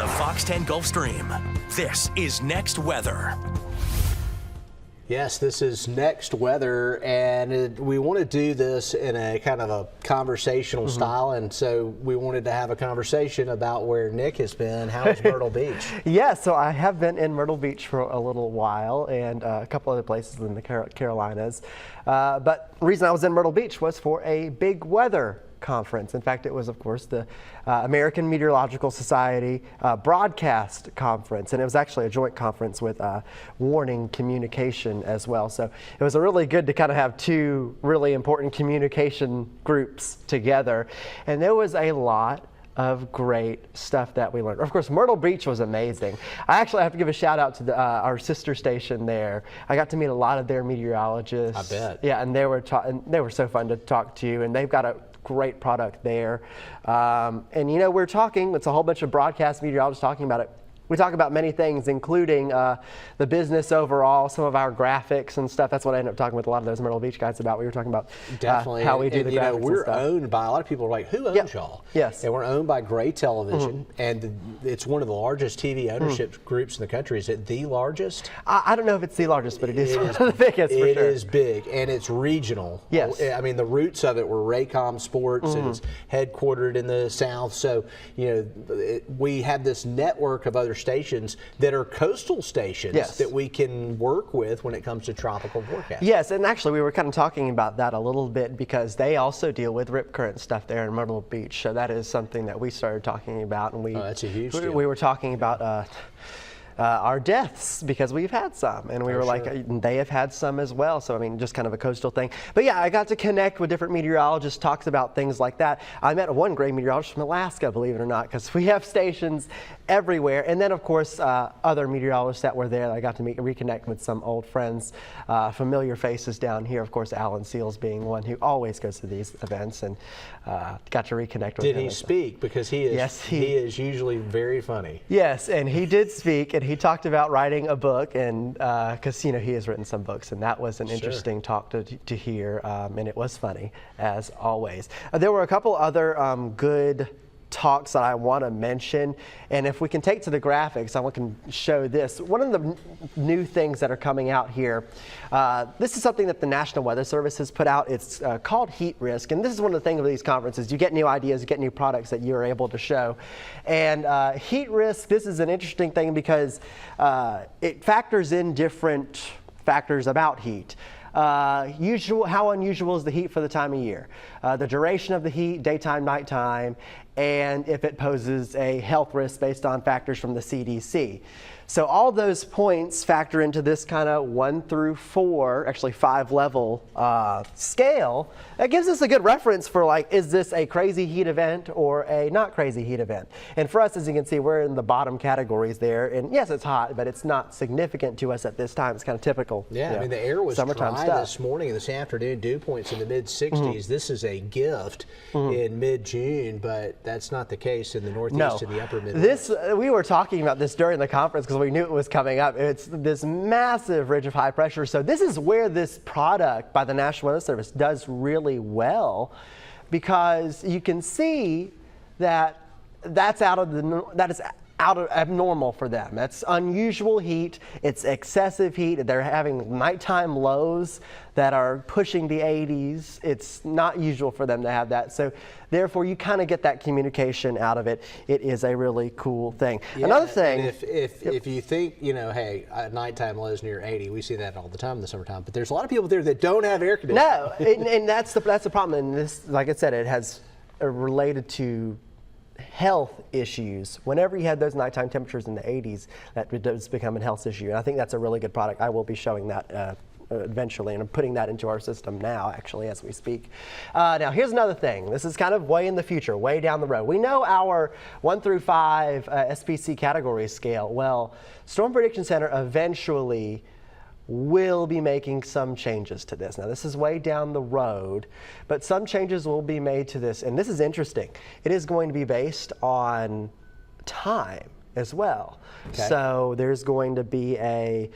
the Fox 10 Gulf Stream. This is Next Weather. Yes, this is Next Weather, and we want to do this in a kind of a conversational style, and so we wanted to have a conversation about where Nick has been. How is Myrtle Beach? Yeah, so I have been in Myrtle Beach for a little while, and a couple other places in the Carolinas. But the reason I was in Myrtle Beach was for a big weather conference. In fact, it was, of course, the American Meteorological Society broadcast conference, and it was actually a joint conference with Warning Communication as well. So it was really good to kind of have two really important communication groups together, and there was a lot of great stuff that we learned. Of course, Myrtle Beach was amazing. I actually have to give a shout out to our sister station there. I got to meet a lot of their meteorologists. I bet. Yeah, and they were so fun to talk to, and they've got a great product there. And you know, we're talking, it's a whole bunch of broadcast meteorologists talking about it. We talk about many things, including the business overall, some of our graphics and stuff. That's what I ended up talking with a lot of those Myrtle Beach guys about. We were talking about definitely how we do the graphics. We're and stuff. owned by, a lot of people are like, who owns y'all? Yes. And we're owned by Gray Television, and it's one of the largest TV ownership groups in the country. Is it the largest? I don't know if it's the largest, but it is one of the biggest for It sure. is big, and it's regional. Yes. I mean, the roots of it were Raycom Sports, and it's headquartered in the South. So, you know, we have this network of other stations that are coastal stations that we can work with when it comes to tropical forecasting. Yes, and actually we were kind of talking about that a little bit because they also deal with rip current stuff there in Myrtle Beach. So that is something that we started talking about, and that's a huge deal. We were talking about our deaths, because we've had some, and we were like, they have had some as well. So I mean, just kind of a coastal thing. But yeah, I got to connect with different meteorologists, talks about things like that. I met one great meteorologist from Alaska, believe it or not, because we have stations everywhere. And then of course, other meteorologists that were there. I got to reconnect with some old friends, familiar faces down here. Of course, Alan Seals being one who always goes to these events, and got to reconnect with him. Did he speak? Because he is, yes, he is usually very funny. Yes, and he did speak, and he talked about writing a book, and because you know, he has written some books, and that was an interesting talk to hear, and it was funny as always. There were a couple other good talks that I want to mention, and if we can take to the graphics, I can show this. One of the new things that are coming out here, this is something that the National Weather Service has put out. It's called Heat Risk, and this is one of the things of these conferences. You get new ideas, you get new products that you're able to show. And Heat Risk, this is an interesting thing because it factors in different factors about heat. How unusual is the heat for the time of year? The duration of the heat, daytime, nighttime, and if it poses a health risk based on factors from the CDC. So all those points factor into this kind of 1 through 4, actually 5 level scale. That gives us a good reference for, like, is this a crazy heat event or a not crazy heat event? And for us, as you can see, we're in the bottom categories there. And yes, it's hot, but it's not significant to us at this time. It's kind of typical. Yeah, I mean, the air was summertime dry stuff. this morning and this afternoon. Dew points in the mid-60s. This is a gift in mid-June, but that's not the case in the Northeast and the upper Midwest. We were talking about this during the conference because we knew it was coming up. It's this massive ridge of high pressure. So this is where this product by the National Weather Service does really well, because you can see that that's out of abnormal for them. That's unusual heat. It's excessive heat. They're having nighttime lows that are pushing the 80s. It's not usual for them to have that. So therefore, you kind of get that communication out of it. It is a really cool thing. Yeah, another thing, if you think, you know, hey, nighttime lows near 80, we see that all the time in the summertime, but there's a lot of people there that don't have air conditioning. no, and that's the problem. And this, like I said, it has related to health issues. Whenever you had those nighttime temperatures in the 80s, that does become a health issue. And I think that's a really good product. I will be showing that eventually, and I'm putting that into our system now, actually, as we speak. Now, here's another thing. This is kind of way in the future, way down the road. We know our 1 through 5 SPC category scale. Well, Storm Prediction Center eventually will be making some changes to this. Now, this is way down the road, but some changes will be made to this, and this is interesting. It is going to be based on time as well. Okay. So there's going to be a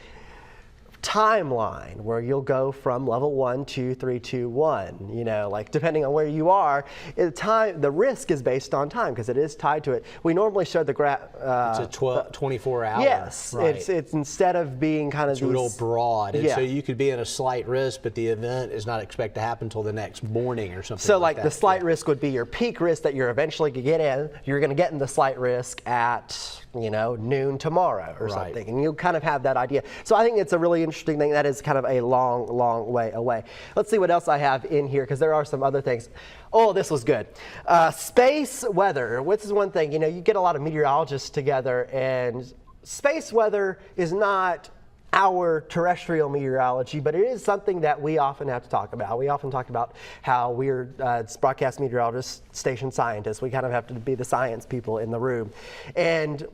timeline where you'll go from level 1, 2, 3, 2, 1. You know, like depending on where you are, the risk is based on time because it is tied to it. We normally show the graph. It's a 24 hour. Yes, right. it's instead of being kind of it's real broad, and yeah. so you could be in a slight risk, but the event is not expected to happen until the next morning or something. So like the that. slight risk would be your peak risk that you're eventually going to get in. You're going to get in the slight risk at noon tomorrow or something, and you kind of have that idea. So I think it's a really interesting thing. That is kind of a long, long way away. Let's see what else I have in here because there are some other things. Oh, this was good. Space weather. Which is one thing. You get a lot of meteorologists together, and space weather is not our terrestrial meteorology, but it is something that we often have to talk about. We often talk about how we're broadcast meteorologists, station scientists. We kind of have to be the science people in the room. And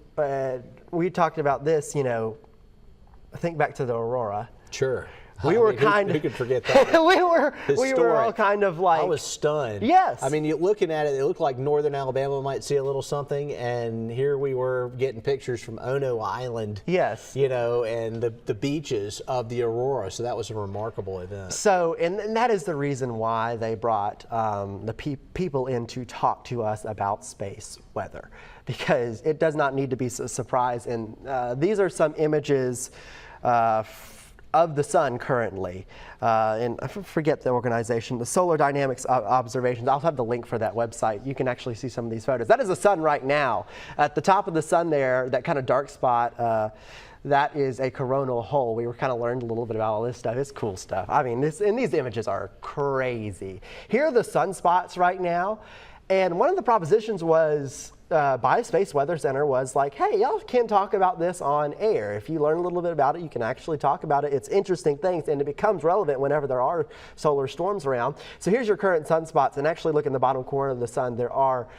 we talked about this, think back to the aurora. Sure. We were who could forget that? we were all kind of like. I was stunned. Yes. I mean, looking at it, it looked like northern Alabama might see a little something, and here we were getting pictures from Ono Island. Yes. And the beaches of the aurora. So that was a remarkable event. So, and that is the reason why they brought the people in to talk to us about space weather, because it does not need to be a surprise. And these are some images of the sun currently, and I forget the organization, the Solar Dynamics Observations. I'll have the link for that website. You can actually see some of these photos. That is the sun right now. At the top of the sun there, that kind of dark spot, that is a coronal hole. We were kind of learned a little bit about all this stuff. It's cool stuff. I mean, these images are crazy. Here are the sunspots right now, and one of the propositions was by Space Weather Center was like, hey, y'all can talk about this on air. If you learn a little bit about it, you can actually talk about it. It's interesting things, and it becomes relevant whenever there are solar storms around. So here's your current sunspots, and actually look in the bottom corner of the sun. There are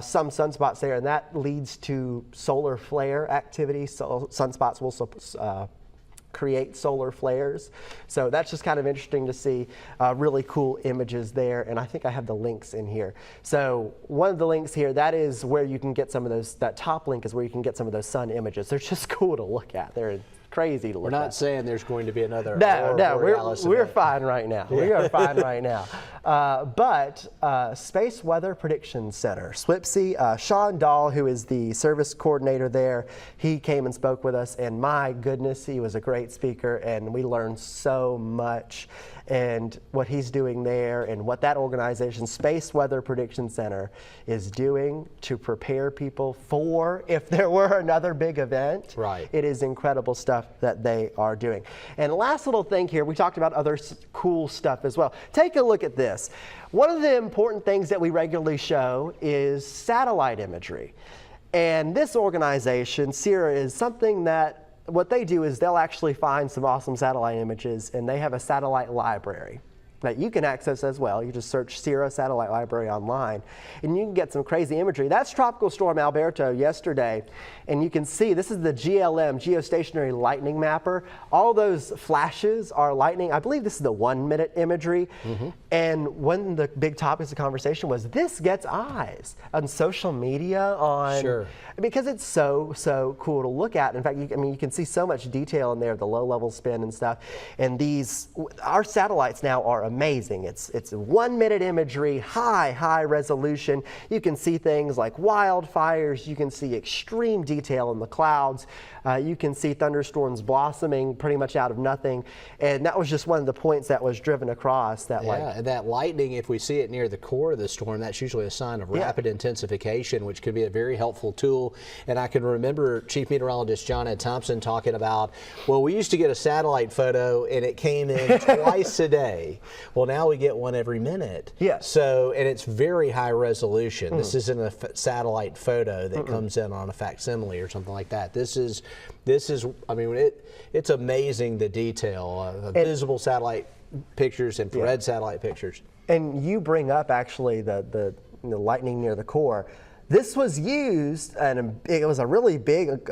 some sunspots there, and that leads to solar flare activity. So sunspots will create solar flares. So that's just kind of interesting to see really cool images there. And I think I have the links in here. So one of the links here, that is where you can get some of those, that top link is where you can get some of those sun images. They're just cool to look at. They're crazy to look at. We're not saying there's going to be another. No, we're fine right now. We are fine right now. But Space Weather Prediction Center, SWPC, Sean Dahl, who is the service coordinator there, he came and spoke with us, and my goodness, he was a great speaker, and we learned so much. And what he's doing there, and what that organization, Space Weather Prediction Center, is doing to prepare people for if there were another big event. Right. It is incredible stuff that they are doing. And last little thing here, we talked about other cool stuff as well. Take a look at this. One of the important things that we regularly show is satellite imagery. And this organization, CIRA, is something that what they do is they'll actually find some awesome satellite images, and they have a satellite library that you can access as well. You just search CIRA Satellite Library online, and you can get some crazy imagery. That's Tropical Storm Alberto yesterday, and you can see this is the GLM, Geostationary Lightning Mapper. All those flashes are lightning. I believe this is the 1 minute imagery. Mm-hmm. And one of the big topics of conversation was this gets eyes on social media, because it's so cool to look at. In fact, you can see so much detail in there, the low level spin and stuff. And our satellites now are amazing. It's 1 minute imagery, high resolution. You can see things like wildfires. You can see extreme detail in the clouds. You can see thunderstorms blossoming pretty much out of nothing. And that was just one of the points that was driven across. And that lightning, if we see it near the core of the storm, that's usually a sign of rapid intensification, which could be a very helpful tool. And I can remember Chief Meteorologist John Ed Thompson talking about, well, we used to get a satellite photo and it came in twice a day. Well, now we get one every minute. Yes. So, and it's very high resolution. This isn't a satellite photo that comes in on a facsimile or something like that. This is, I mean, it's amazing the detail of visible satellite pictures, infrared satellite pictures. And you bring up actually the lightning near the core. This was used, and it was a really big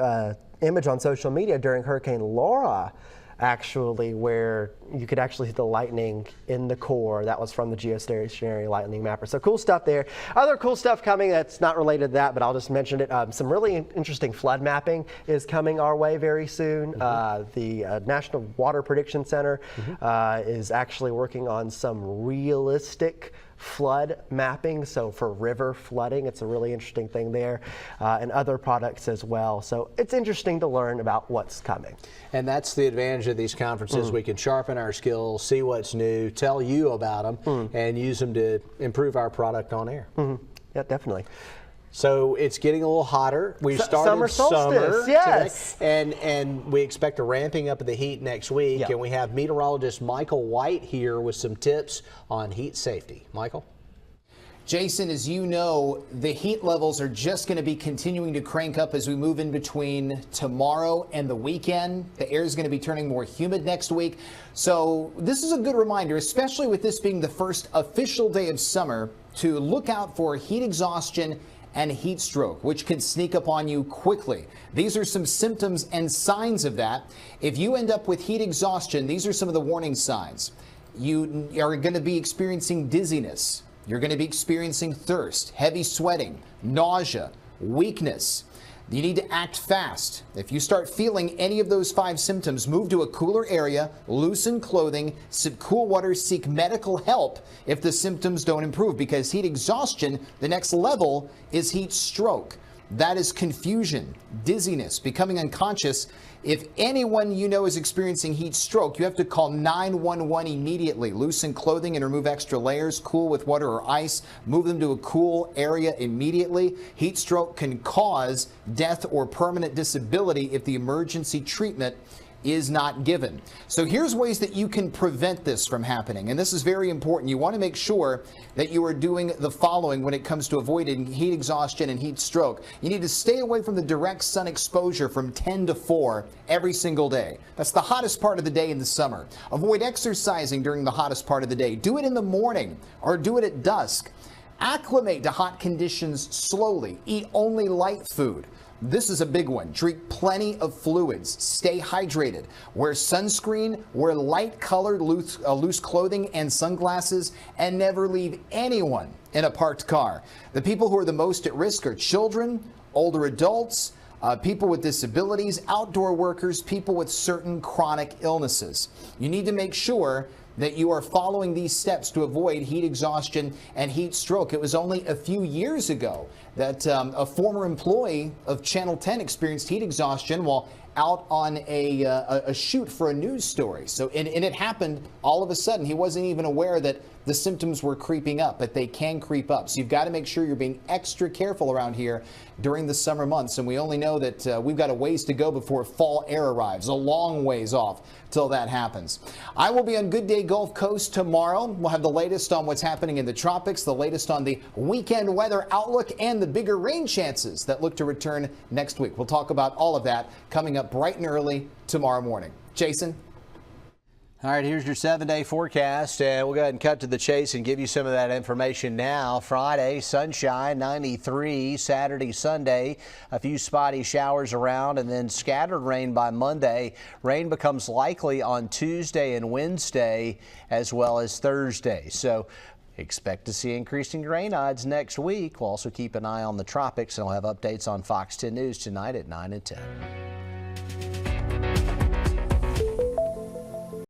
image on social media during Hurricane Laura actually where you could actually see the lightning in the core. That was from the geostationary lightning mapper. So cool stuff there. Other cool stuff coming that's not related to that, but I'll just mention it. Some really interesting flood mapping is coming our way very soon. The National Water Prediction Center is actually working on some realistic flood mapping, so for river flooding, it's a really interesting thing there, and other products as well. So it's interesting to learn about what's coming. And that's the advantage of these conferences. We can sharpen our skills, see what's new, tell you about them, and use them to improve our product on air. Yeah, definitely. So it's getting a little hotter. We've started summer solstice, yes. Today, and we expect a ramping up of the heat next week. Yep. And we have meteorologist Michael White here with some tips on heat safety. Michael? Jason, as you know, the heat levels are just going to be continuing to crank up as we move in between tomorrow and the weekend. The air is going to be turning more humid next week. So this is a good reminder, especially with this being the first official day of summer, to look out for heat exhaustion and heat stroke, which can sneak up on you quickly. These are some symptoms and signs of that. If you end up with heat exhaustion, these are some of the warning signs. You are going to be experiencing dizziness. You're going to be experiencing thirst, heavy sweating, nausea, weakness. You need to act fast. If you start feeling any of those 5 symptoms, move to a cooler area, loosen clothing, sip cool water, seek medical help if the symptoms don't improve, because heat exhaustion, the next level is heat stroke. That is confusion, dizziness, becoming unconscious. If anyone you know is experiencing heat stroke, you have to call 911 immediately. Loosen clothing and remove extra layers. Cool with water or ice. Move them to a cool area immediately. Heat stroke can cause death or permanent disability if the emergency treatment is not given. So here's ways that you can prevent this from happening. And this is very important. You want to make sure that you are doing the following when it comes to avoiding heat exhaustion and heat stroke. You need to stay away from the direct sun exposure from 10 to 4 every single day. That's the hottest part of the day in the summer. Avoid exercising during the hottest part of the day. Do it in the morning or do it at dusk. Acclimate to hot conditions slowly. Eat only light food. This is a big one. Drink plenty of fluids. Stay hydrated. Wear sunscreen. Wear light-colored loose clothing and sunglasses. And never leave anyone in a parked car. The people who are the most at risk are children, older adults, people with disabilities, outdoor workers, people with certain chronic illnesses. You need to make sure that you are following these steps to avoid heat exhaustion and heat stroke. It was only a few years ago that a former employee of Channel 10 experienced heat exhaustion while out on a shoot for a news story. So, and it happened all of a sudden. He wasn't even aware that the symptoms were creeping up, but they can creep up. So you've got to make sure you're being extra careful around here during the summer months. And we only know that we've got a ways to go before fall air arrives, a long ways off till that happens. I will be on Good Day Gulf Coast tomorrow. We'll have the latest on what's happening in the tropics, the latest on the weekend weather outlook, and the bigger rain chances that look to return next week. We'll talk about all of that coming up bright and early tomorrow morning. Jason? All right, here's your 7-day forecast, and we'll go ahead and cut to the chase and give you some of that information now. Friday, sunshine, 93. Saturday, Sunday, a few spotty showers around, and then scattered rain by Monday. Rain becomes likely on Tuesday and Wednesday, as well as Thursday. So expect to see increasing rain odds next week. We'll also keep an eye on the tropics, and I'll have updates on Fox 10 News tonight at 9 and 10.